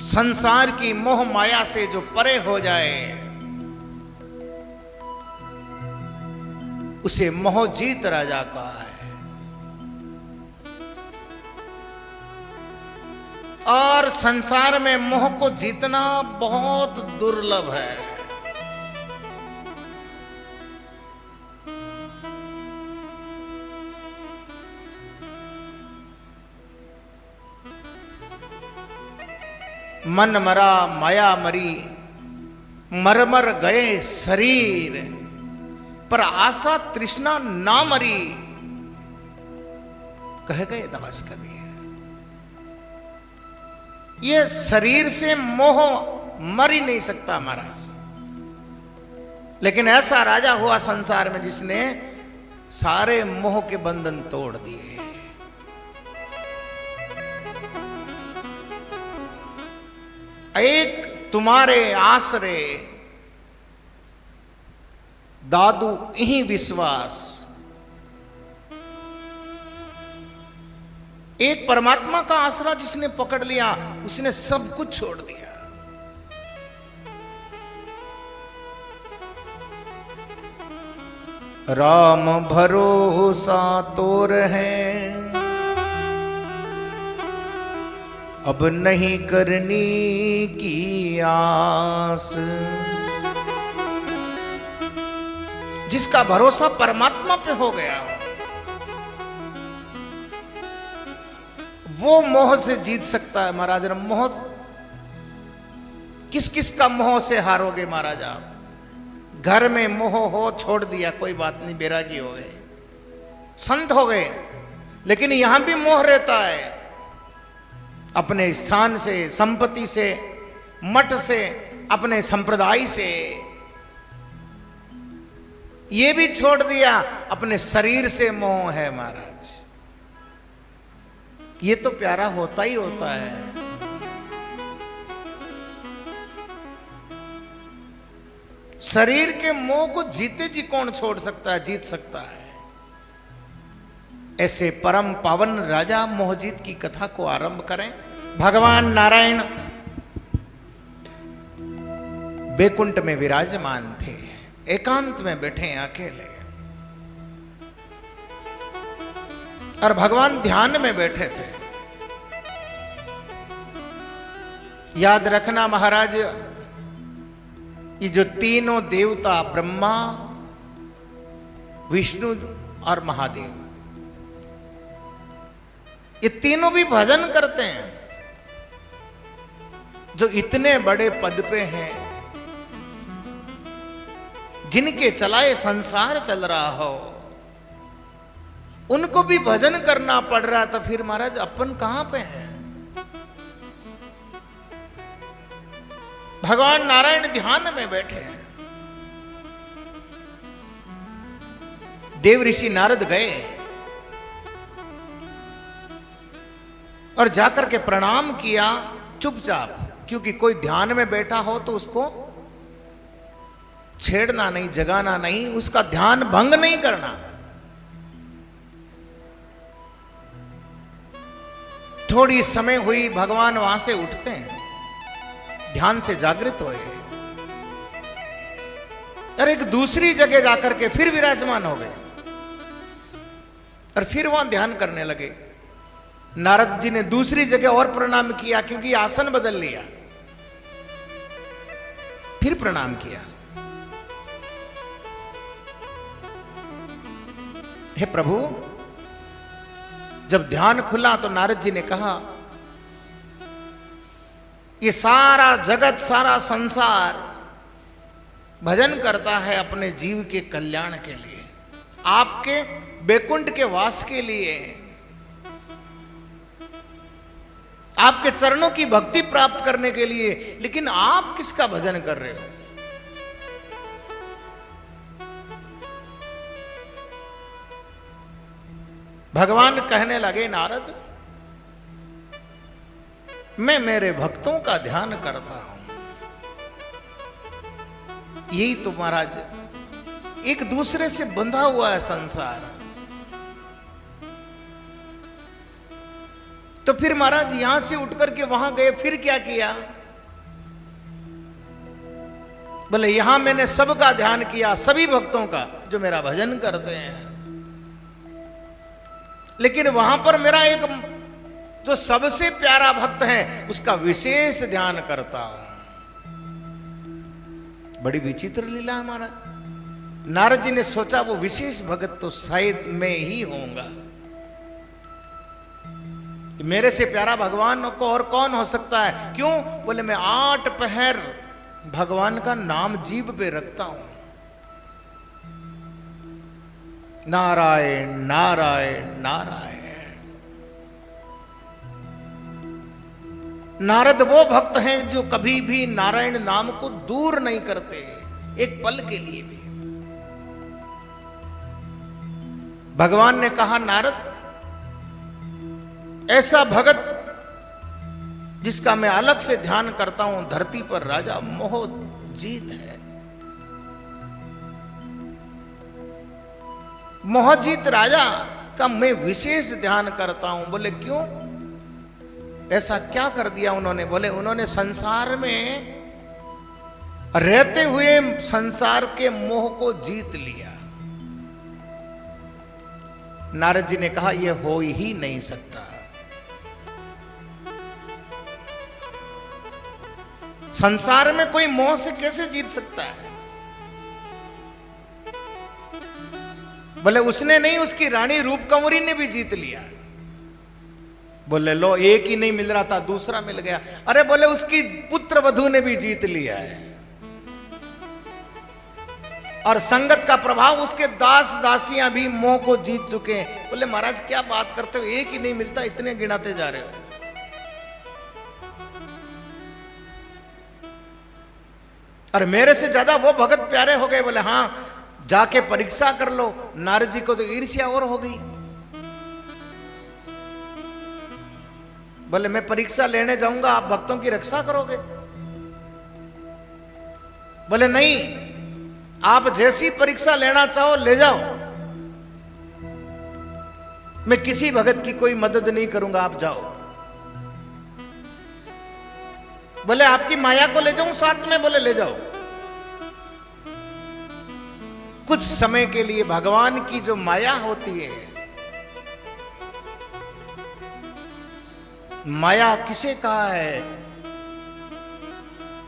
संसार की मोह माया से जो परे हो जाए उसे मोहजीत राजा कहा है। और संसार में मोह को जीतना बहुत दुर्लभ है। मन मरा माया मरी, मर मर गए शरीर, पर आशा तृष्णा ना मरी, कह गए दास कबीर। ये शरीर से मोह मर ही नहीं सकता महाराज। लेकिन ऐसा राजा हुआ संसार में जिसने सारे मोह के बंधन तोड़ दिए। एक तुम्हारे आसरे दादू यही विश्वास, एक परमात्मा का आसरा जिसने पकड़ लिया उसने सब कुछ छोड़ दिया। राम भरोसा तोर है, अब नहीं करनी की आस। जिसका भरोसा परमात्मा पे हो गया वो मोह से जीत सकता है महाराज। मोह किस किस का मोह से हारोगे महाराज आप? घर में मोह हो छोड़ दिया कोई बात नहीं, बैरागी हो गए, संत हो गए, लेकिन यहां भी मोह रहता है। अपने स्थान से, संपत्ति से, मठ से, अपने संप्रदाय से, ये भी छोड़ दिया। अपने शरीर से मोह है महाराज। ये तो प्यारा होता ही होता है। शरीर के मोह को जीते जी कौन छोड़ सकता है? जीत सकता है। ऐसे परम पावन राजा मोहजीत की कथा को आरंभ करें। भगवान नारायण बैकुंठ में विराजमान थे, एकांत में बैठे हैं अकेले, और भगवान ध्यान में बैठे थे। याद रखना महाराज, ये जो तीनों देवता ब्रह्मा, विष्णु और महादेव, ये तीनों भी भजन करते हैं। जो इतने बड़े पद पे हैं, जिनके चलाए संसार चल रहा हो, उनको भी भजन करना पड़ रहा, तो फिर महाराज अपन कहां पे हैं? भगवान नारायण ध्यान में बैठे हैं। देव ऋषि नारद गए और जाकर के प्रणाम किया चुपचाप, क्योंकि कोई ध्यान में बैठा हो तो उसको छेड़ना नहीं, जगाना नहीं, उसका ध्यान भंग नहीं करना। थोड़ी समय हुई, भगवान वहां से उठते हैं, ध्यान से जागृत हुए और एक दूसरी जगह जाकर के फिर विराजमान हो गए और फिर वहां ध्यान करने लगे। नारद जी ने दूसरी जगह और प्रणाम किया, क्योंकि आसन बदल लिया, फिर प्रणाम किया। हे प्रभु, जब ध्यान खुला तो नारद जी ने कहा, ये सारा जगत, सारा संसार भजन करता है अपने जीव के कल्याण के लिए, आपके बैकुंठ के वास के लिए, आपके चरणों की भक्ति प्राप्त करने के लिए, लेकिन आप किसका भजन कर रहे हो? भगवान कहने लगे, नारद, मैं मेरे भक्तों का ध्यान करता हूं। यही तो महाराज एक दूसरे से बंधा हुआ है संसार। तो फिर महाराज यहां से उठ करके वहां गए, फिर क्या किया? बोले यहां मैंने सबका ध्यान किया, सभी भक्तों का जो मेरा भजन करते हैं, लेकिन वहां पर मेरा एक जो सबसे प्यारा भक्त है उसका विशेष ध्यान करता हूं। बड़ी विचित्र लीला है महाराज। नारद जी ने सोचा वो विशेष भक्त तो शायद मैं ही होऊंगा, मेरे से प्यारा भगवान को और कौन हो सकता है? क्यों? बोले मैं 8 पहर भगवान का नाम जीभ पे रखता हूं, नारायण नारायण नारायण। नारद वो भक्त हैं जो कभी भी नारायण नाम को दूर नहीं करते, एक पल के लिए भी। भगवान ने कहा नारद, ऐसा भगत जिसका मैं अलग से ध्यान करता हूं, धरती पर राजा मोहजीत है। मोहजीत राजा का मैं विशेष ध्यान करता हूं। बोले क्यों? ऐसा क्या कर दिया उन्होंने? बोले उन्होंने संसार में रहते हुए संसार के मोह को जीत लिया। नारद जी ने कहा यह हो ही नहीं सकता। संसार में कोई मोह से कैसे जीत सकता है? बोले उसने नहीं, उसकी रानी रूपकुंवरी ने भी जीत लिया। बोले लो, एक ही नहीं मिल रहा था, दूसरा मिल गया। अरे बोले उसकी पुत्र वधू ने भी जीत लिया है, और संगत का प्रभाव उसके दास दासियां भी मोह को जीत चुके हैं। बोले महाराज क्या बात करते हो, एक ही नहीं मिलता, इतने गिनाते जा रहे हो। और मेरे से ज्यादा वो भगत प्यारे हो गए। बोले हाँ, जाके परीक्षा कर लो। नारद जी को तो ईर्ष्या और हो गई। बोले मैं परीक्षा लेने जाऊंगा, आप भक्तों की रक्षा करोगे? बोले नहीं, आप जैसी परीक्षा लेना चाहो ले जाओ, मैं किसी भगत की कोई मदद नहीं करूंगा, आप जाओ। बोले आपकी माया को ले जाऊं साथ में? बोले ले जाओ। कुछ समय के लिए भगवान की जो माया होती है, माया किसे कहा है,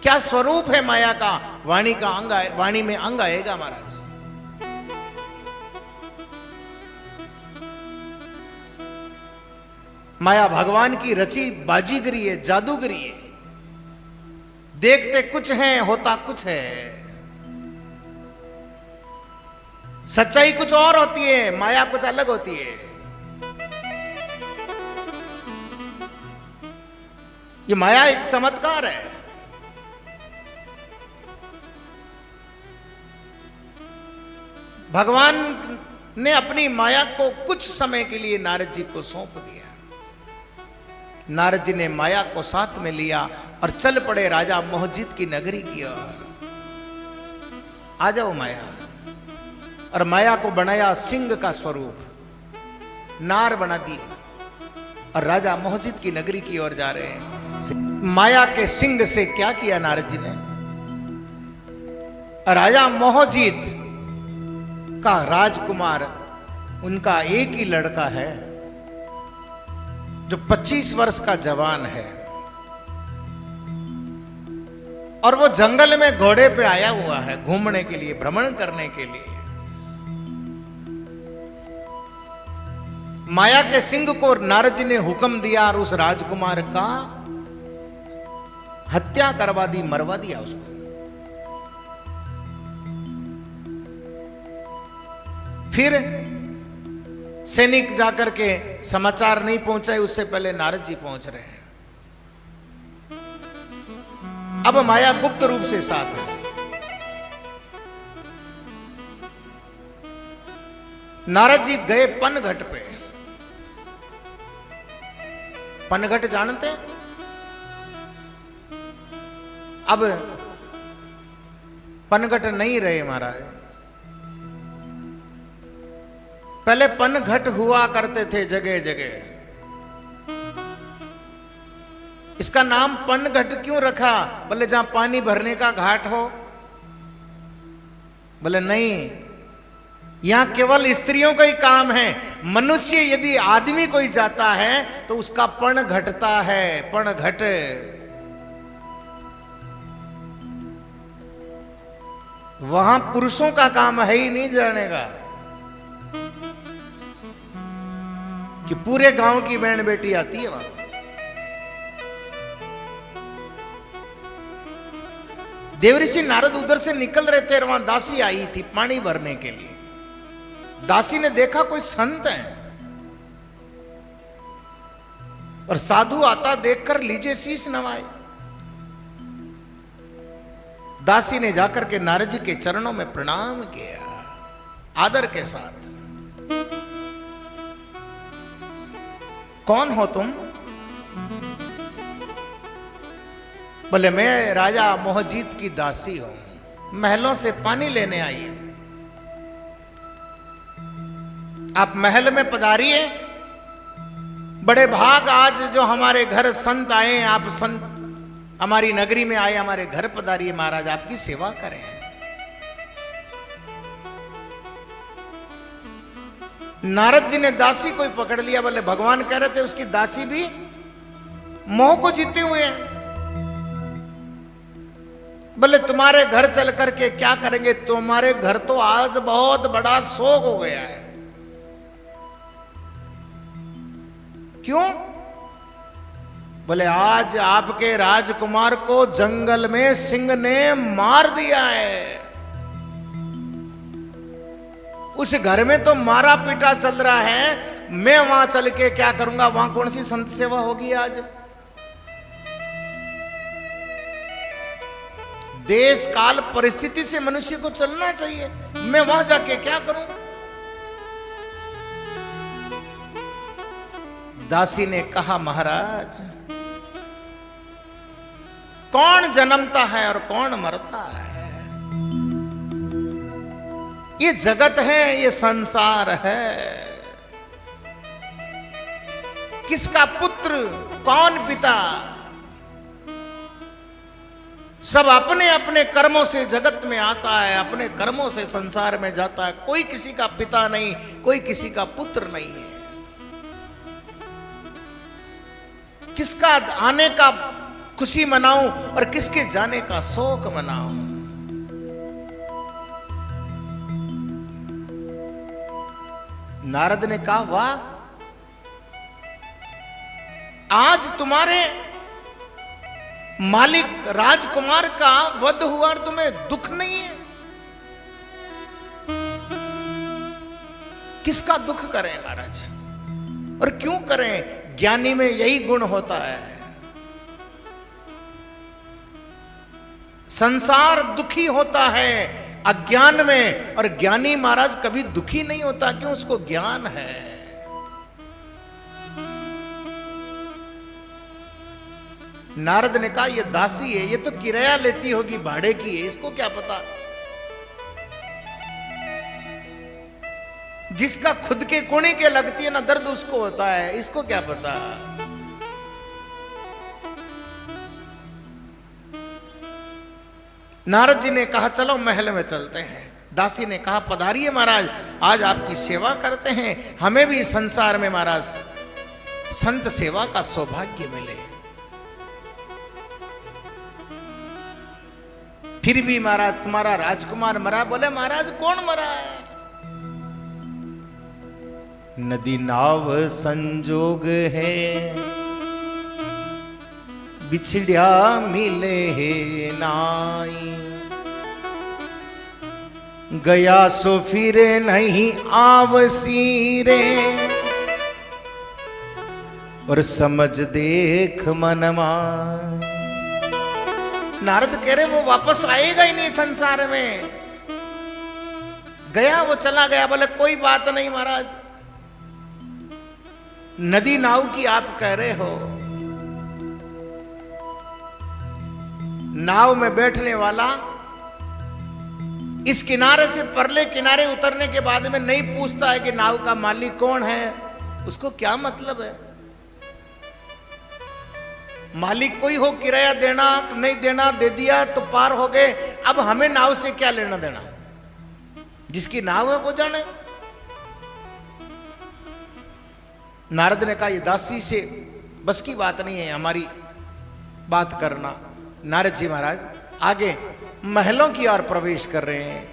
क्या स्वरूप है माया का? वाणी का अंग, वाणी में अंग आएगा महाराज। माया भगवान की रची बाजीगरी है, जादूगरी है। देखते कुछ है, होता कुछ है। सच्चाई कुछ और होती है, माया कुछ अलग होती है। ये माया एक चमत्कार है। भगवान ने अपनी माया को कुछ समय के लिए नारद जी को सौंप दिया। नारद जी ने माया को साथ में लिया और चल पड़े राजा मोहजीत की नगरी की ओर। आ जाओ माया। और माया को बनाया सिंह का स्वरूप, नार बना दी, और राजा मोहजीत की नगरी की ओर जा रहे हैं। माया के सिंह से क्या किया नारद जी ने? राजा मोहजीत का राजकुमार, उनका एक ही लड़का है जो 25 वर्ष का जवान है, और वो जंगल में घोड़े पे आया हुआ है घूमने के लिए, भ्रमण करने के लिए। माया के सिंह को नारद जी ने हुक्म दिया और उस राजकुमार का हत्या करवा दी, मरवा दिया उसको। फिर सैनिक जाकर के समाचार नहीं पहुंचाए, उससे पहले नारद जी पहुंच रहे हैं। अब माया गुप्त रूप से साथ है। नारद जी गए पनघट पे। पनघट जानते हैं? अब पनघट नहीं रहे महाराज। पहले पनघट हुआ करते थे जगह जगह। इसका नाम पनघट क्यों रखा? बोले जहां पानी भरने का घाट हो। बोले नहीं, यहां केवल स्त्रियों का ही काम है। मनुष्य यदि आदमी कोई जाता है तो उसका पण घटता है, पण घट। वहां पुरुषों का काम है ही नहीं जाने का कि पूरे गांव की बहन बेटी आती है वहां। देवऋषि नारद उधर से निकल रहे थे, वहां दासी आई थी पानी भरने के लिए। दासी ने देखा कोई संत है और साधु आता देखकर लीजिए शीश नवाए। दासी ने जाकर के नारद जी के चरणों में प्रणाम किया आदर के साथ। कौन हो तुम? बोले मैं राजा मोहजीत की दासी हूं, महलों से पानी लेने आई हूं। आप महल में पधारिए। बड़े भाग आज जो हमारे घर संत आए, आप संत हमारी नगरी में आए, हमारे घर पधारिए महाराज, आपकी सेवा करें। नारद जी ने दासी को पकड़ लिया। बोले भगवान कह रहे थे उसकी दासी भी मोह को जीते हुए हैं। बोले तुम्हारे घर चल करके क्या करेंगे? तुम्हारे घर तो आज बहुत बड़ा शोक हो गया है। क्यों? बोले आज आपके राजकुमार को जंगल में सिंह ने मार दिया है। उस घर में तो मारा पीटा चल रहा है, मैं वहां चल के क्या करूंगा? वहां कौन सी संत सेवा होगी आज? देश काल परिस्थिति से मनुष्य को चलना चाहिए। मैं वहां जाके क्या करूं? दासी ने कहा महाराज, कौन जन्मता है और कौन मरता है? ये जगत है, ये संसार है। किसका पुत्र, कौन पिता? सब अपने अपने कर्मों से जगत में आता है, अपने कर्मों से संसार में जाता है। कोई किसी का पिता नहीं, कोई किसी का पुत्र नहीं है। किसका आने का खुशी मनाऊं और किसके जाने का शोक मनाऊं? नारद ने कहा वाह, आज तुम्हारे मालिक राजकुमार का वध हुआ और तुम्हें दुख नहीं है? किसका दुख करें महाराज, और क्यों करें? ज्ञानी में यही गुण होता है। संसार दुखी होता है अज्ञान में, और ज्ञानी महाराज कभी दुखी नहीं होता। क्यों? उसको ज्ञान है। नारद ने कहा ये दासी है, ये तो किराया लेती होगी, भाड़े की है, इसको क्या पता? जिसका खुद के कोने के लगती है ना दर्द उसको होता है, इसको क्या पता? नारद जी ने कहा चलो महल में चलते हैं। दासी ने कहा पधारिए महाराज, आज आपकी सेवा करते हैं, हमें भी संसार में महाराज संत सेवा का सौभाग्य मिले। फिर भी महाराज तुम्हारा राजकुमार मरा। बोले महाराज कौन मरा है? नदी नाव संजोग है, बिछड़िया मिले है नाई। गया सो फिरे नहीं आवसी रे, और समझ देख मनमा। नारद कह रहे वो वापस आएगा ही नहीं संसार में। गया वो चला गया। बोले कोई बात नहीं महाराज, नदी नाव की आप कह रहे हो, नाव में बैठने वाला इस किनारे से परले किनारे उतरने के बाद में नहीं पूछता है कि नाव का मालिक कौन है। उसको क्या मतलब है? मालिक कोई हो, किराया देना नहीं देना, दे दिया तो पार हो गए, अब हमें नाव से क्या लेना देना, जिसकी नाव है वो जाने। नारद ने कहा ये दासी से बस की बात नहीं है हमारी बात करना। नारद जी महाराज आगे महलों की ओर प्रवेश कर रहे हैं।